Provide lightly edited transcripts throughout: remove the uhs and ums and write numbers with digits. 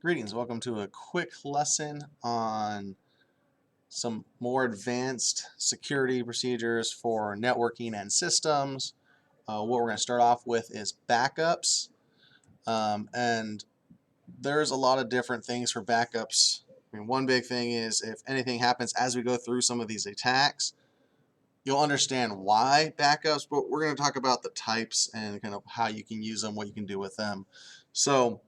Greetings, welcome to a quick lesson on some more advanced security procedures for networking and systems. What we're going to start off with is backups. And there's a lot of different things for backups. I mean, one big thing is if anything happens as we go through some of these attacks, you'll understand why backups, but we're going to talk about the types and kind of how you can use them, what you can do with them. So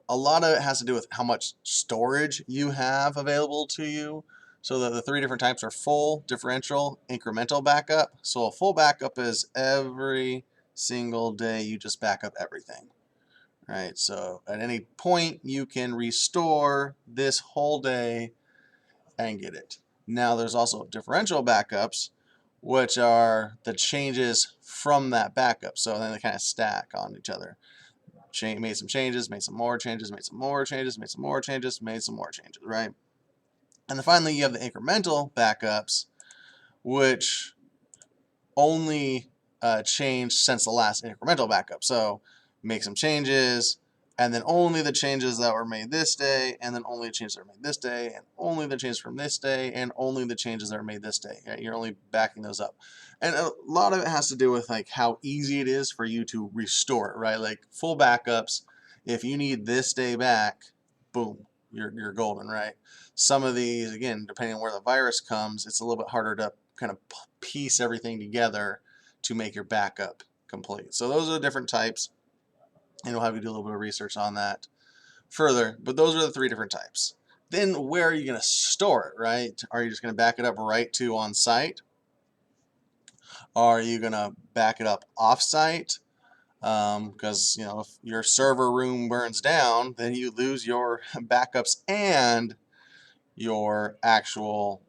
a lot of it has to do with how much storage you have available to you. So the three different types are full, differential, incremental backup. So a full backup is every single day you just back up everything, right? So at any point you can restore this whole day and get it. Now there's also differential backups, which are the changes from that backup. So then they kind of stack on each other. Made some changes, made some more changes, made some more changes, made some more changes, made some more changes, right? And then finally you have the incremental backups, which only changed since the last incremental backup. So make some changes, and then only the changes that were made this day, and then only the changes that were made this day, and only the changes from this day, and only the changes that are made this day. Right? You're only backing those up. And a lot of it has to do with like how easy it is for you to restore it, right? Like full backups, if you need this day back, boom, you're golden, right? Some of these, again, depending on where the virus comes, it's a little bit harder to kind of piece everything together to make your backup complete. So those are the different types, and we'll have you do a little bit of research on that further, but those are the three different types. Then where are you going to store it, right? Are you just going to back it up right to on site? Are you going to back it up off site? Because you know, if your server room burns down, then you lose your backups and your actual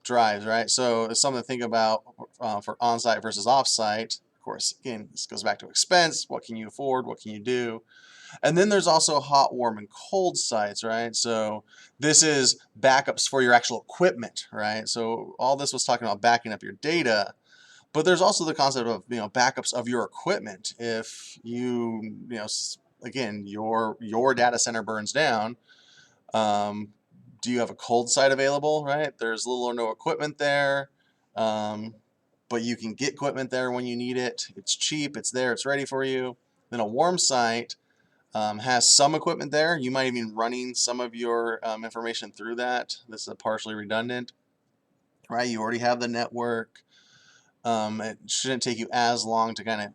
drives, right? So it's something to think about for on-site versus off-site. Of course, again, this goes back to expense. What can you afford? What can you do? And then there's also hot, warm, and cold sites, right? So this is backups for your actual equipment, right? So all this was talking about backing up your data, but there's also the concept of backups of your equipment. If again, your data center burns down, do you have a cold site available, right? There's little or no equipment there, but you can get equipment there when you need it. It's cheap, it's there, it's ready for you. Then a warm site has some equipment there. You might even be running some of your information through that. This is a partially redundant, right? You already have the network. It shouldn't take you as long to kind of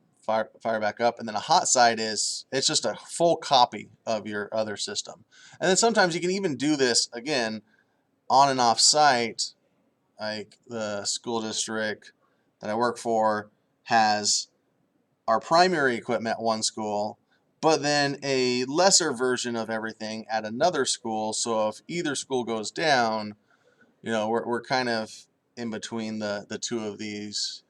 fire back up. And then a hot site it's just a full copy of your other system. And then sometimes you can even do this again on and off site. Like the school district that I work for has our primary equipment at one school, but then a lesser version of everything at another school. So if either school goes down, we're kind of in between the two of these.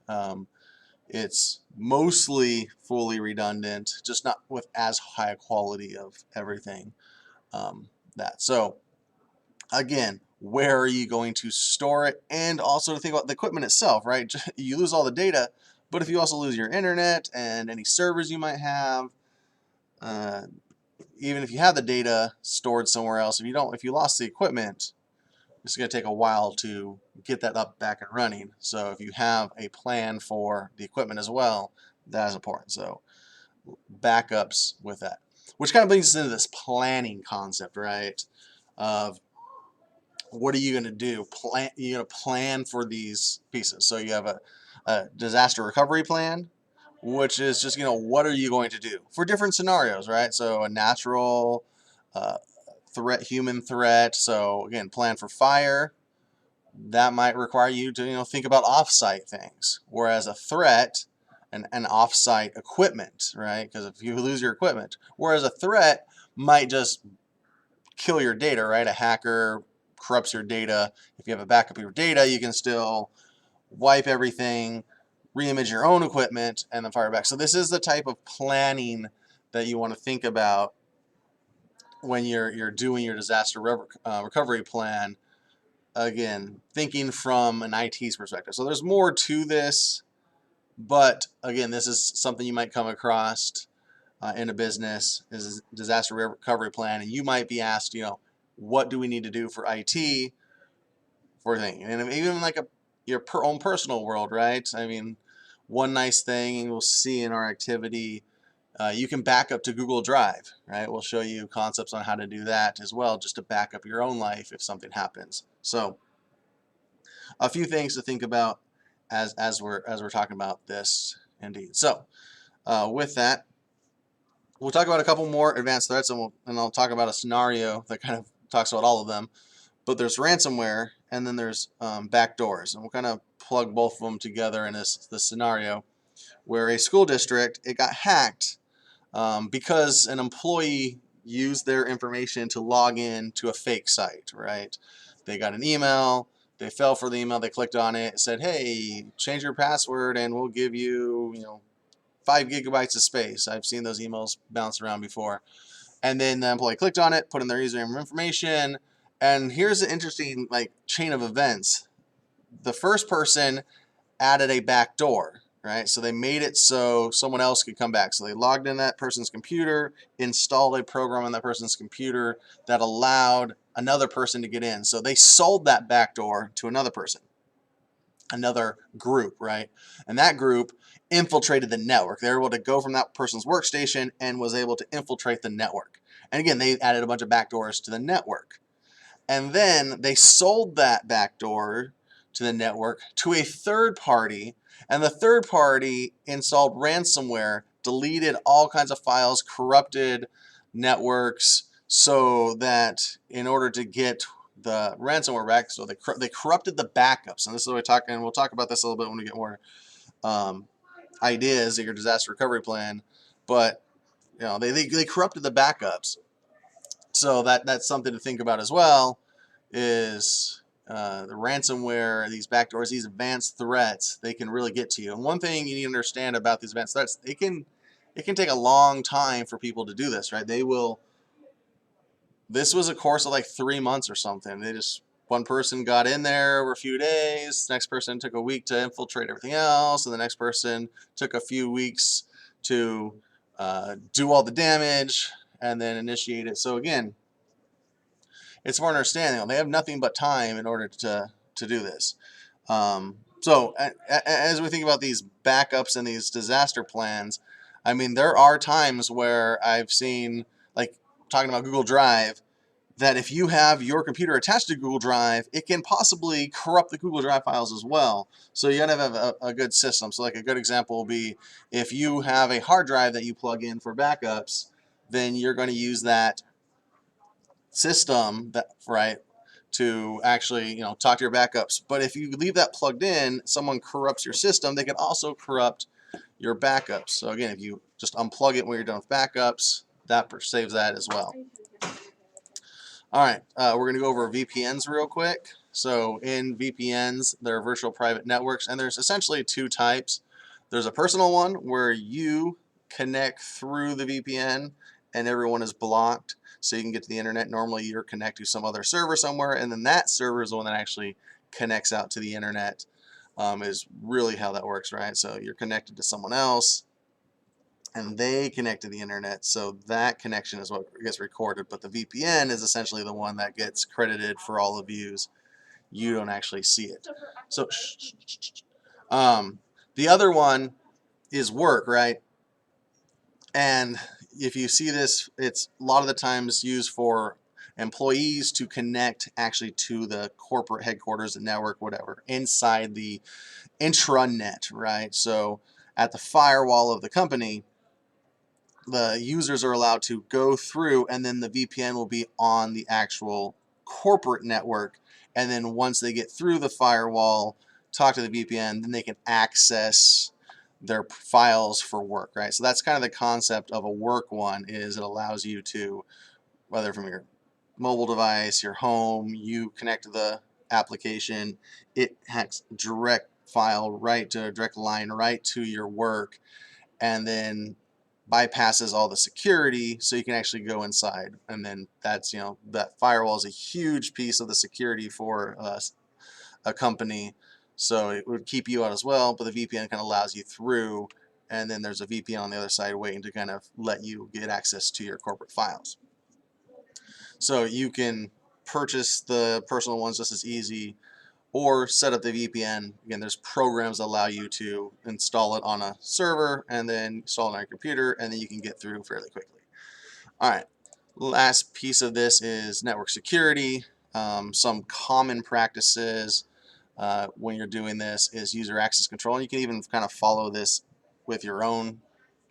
It's mostly fully redundant, just not with as high a quality of everything. So again, where are you going to store it? And also to think about the equipment itself, right? You lose all the data, but if you also lose your internet and any servers you might have, even if you have the data stored somewhere else, if you lost the equipment, it's going to take a while to get that up back and running. So if you have a plan for the equipment as well, that is important. So backups with that, which kind of brings us into this planning concept, right? Of what are you going to do? You're going to plan for these pieces. So you have a disaster recovery plan, which is just what are you going to do for different scenarios, right? So a natural threat, human threat. So again, plan for fire. That might require you to think about off-site things, whereas a threat and off-site equipment, right? Because if you lose your equipment, whereas a threat might just kill your data, right? A hacker corrupts your data. If you have a backup of your data, you can still wipe everything, reimage your own equipment, and then fire back. So this is the type of planning that you want to think about when you're doing your disaster recovery plan. Again, thinking from an IT's perspective. So there's more to this, but again, this is something you might come across in a business is a disaster recovery plan, and you might be asked, what do we need to do for IT for things, and even like your own personal world, right? I mean, one nice thing we'll see in our activity, you can back up to Google Drive, right? We'll show you concepts on how to do that as well, just to back up your own life if something happens. So a few things to think about as we're talking about this, indeed. So with that, we'll talk about a couple more advanced threats, and I'll talk about a scenario that kind of talks about all of them. But there's ransomware, and then there's backdoors, and we'll kind of plug both of them together in this scenario where a school district, it got hacked because an employee used their information to log in to a fake site, right? They got an email, they fell for the email, they clicked on it, said, hey, change your password and we'll give you, 5 gigabytes of space. I've seen those emails bounce around before. And then the employee clicked on it, put in their username information, and here's the interesting chain of events. The first person added a backdoor, right? So they made it so someone else could come back. So they logged in that person's computer, installed a program on that person's computer that allowed another person to get in. So they sold that backdoor to another person, another group, right? And that group infiltrated the network. They were able to go from that person's workstation and was able to infiltrate the network. And again, they added a bunch of backdoors to the network. And then they sold that backdoor to the network to a third party, and the third party installed ransomware, deleted all kinds of files, corrupted networks, so that in order to get the ransomware back, so they corrupted the backups. And this is what we're talking, and we'll talk about this a little bit when we get more ideas of your disaster recovery plan. But they corrupted the backups. So that's something to think about as well, is the ransomware, these backdoors, these advanced threats, they can really get to you. And one thing you need to understand about these advanced threats, it can take a long time for people to do this, right? This was a course of like 3 months or something. One person got in there over a few days, the next person took a week to infiltrate everything else, and the next person took a few weeks to do all the damage and then initiate it. So again, it's more understanding. They have nothing but time in order to do this. So as we think about these backups and these disaster plans, I mean, there are times where I've seen, like talking about Google Drive, that if you have your computer attached to Google Drive, it can possibly corrupt the Google Drive files as well. So you gotta have a good system. So like a good example will be if you have a hard drive that you plug in for backups, then you're going to use that system to actually talk to your backups. But if you leave that plugged in, someone corrupts your system, they can also corrupt your backups. So again, if you just unplug it when you're done with backups, that saves that as well. All right, we're going to go over VPNs real quick. So in VPNs, there are virtual private networks, and there's essentially two types. There's a personal one where you connect through the VPN and everyone is blocked, so you can get to the internet. Normally you're connected to some other server somewhere, and then that server is the one that actually connects out to the internet, is really how that works, right? So you're connected to someone else, and they connect to the internet, so that connection is what gets recorded. But the VPN is essentially the one that gets credited for all the views. You don't actually see it. So the other one is work, right? And if you see this, it's a lot of the times used for employees to connect actually to the corporate headquarters, the network, whatever, inside the intranet, right? So at the firewall of the company, the users are allowed to go through, and then the VPN will be on the actual corporate network. And then once they get through the firewall, talk to the VPN, then they can access their files for work, right? So that's kind of the concept of a work one, is it allows you to, whether from your mobile device, your home, you connect to the application, it has direct file right to a direct line right to your work, and then bypasses all the security so you can actually go inside. And then that's, that firewall is a huge piece of the security for a company, so it would keep you out as well, but the VPN kind of allows you through and then there's a VPN on the other side waiting to kind of let you get access to your corporate files. So you can purchase the personal ones just as easy, or set up the VPN. Again, there's programs that allow you to install it on a server and then install it on your computer, and then you can get through fairly quickly. All right, last piece of this is network security. Some common practices when you're doing this is user access control. And you can even kind of follow this with your own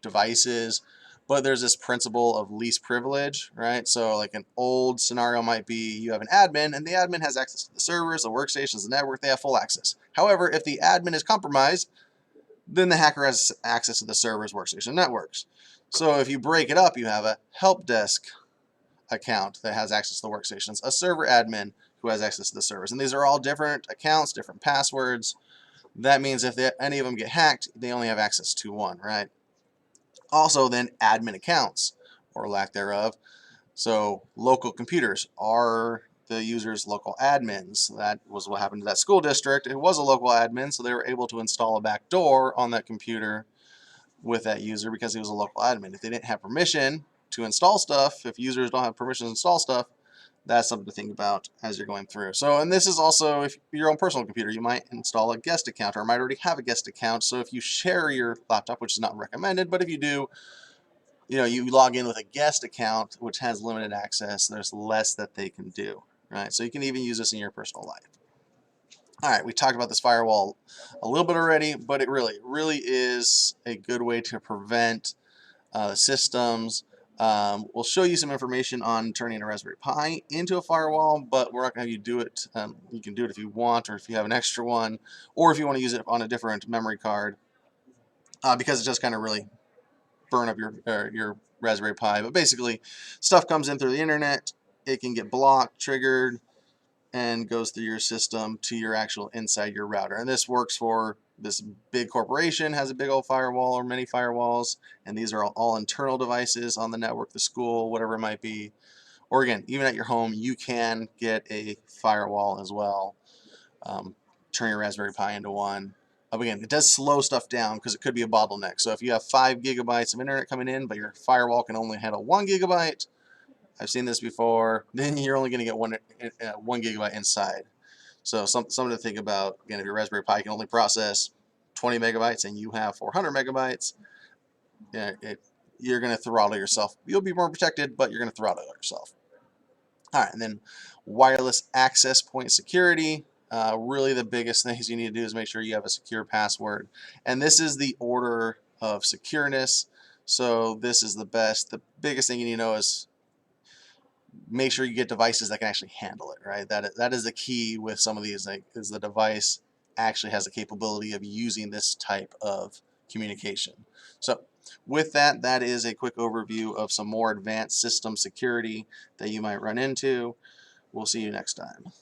devices. But there's this principle of least privilege, right? So like an old scenario might be you have an admin, and the admin has access to the servers, the workstations, the network. They have full access. However, if the admin is compromised, then the hacker has access to the servers, workstation, networks. So if you break it up, you have a help desk account that has access to the workstations, a server admin who has access to the servers. And these are all different accounts, different passwords. That means if any of them get hacked, they only have access to one, right? Also, then admin accounts, or lack thereof. So local computers are the user's local admins. That was what happened to that school district. It was a local admin, so they were able to install a backdoor on that computer with that user because he was a local admin. If they didn't have permission to install stuff, if users don't have permission to install stuff, that's something to think about as you're going through. So, and this is also if your own personal computer, you might install a guest account, or might already have a guest account. So if you share your laptop, which is not recommended, but if you do, you log in with a guest account, which has limited access, there's less that they can do, right? So you can even use this in your personal life. All right, we talked about this firewall a little bit already, but it really is a good way to prevent systems. We'll show you some information on turning a Raspberry Pi into a firewall, but we're not going to have you do it. You can do it if you want, or if you have an extra one, or if you want to use it on a different memory card, because it just kind of really burn up your Raspberry Pi. But basically, stuff comes in through the internet. It can get blocked, triggered, and goes through your system to your actual inside your router. And this works for this big corporation, has a big old firewall or many firewalls, and these are all internal devices on the network, the school, whatever it might be. Or again, even at your home, you can get a firewall as well. Turn your Raspberry Pi into one. Again, it does slow stuff down because it could be a bottleneck. So if you have 5 gigabytes of internet coming in, but your firewall can only handle 1 gigabyte, I've seen this before, then you're only going to get 1 gigabyte inside. So something to think about. Again, if your Raspberry Pi can only process 20 megabytes and you have 400 megabytes, you're going to throttle yourself. You'll be more protected, but you're going to throttle yourself. All right, and then wireless access point security. Really the biggest things you need to do is make sure you have a secure password. And this is the order of secureness. So this is the best. The biggest thing you need to know is make sure you get devices that can actually handle it, right? That is the key with some of these, is the device actually has the capability of using this type of communication. So with that, that is a quick overview of some more advanced system security that you might run into. We'll see you next time.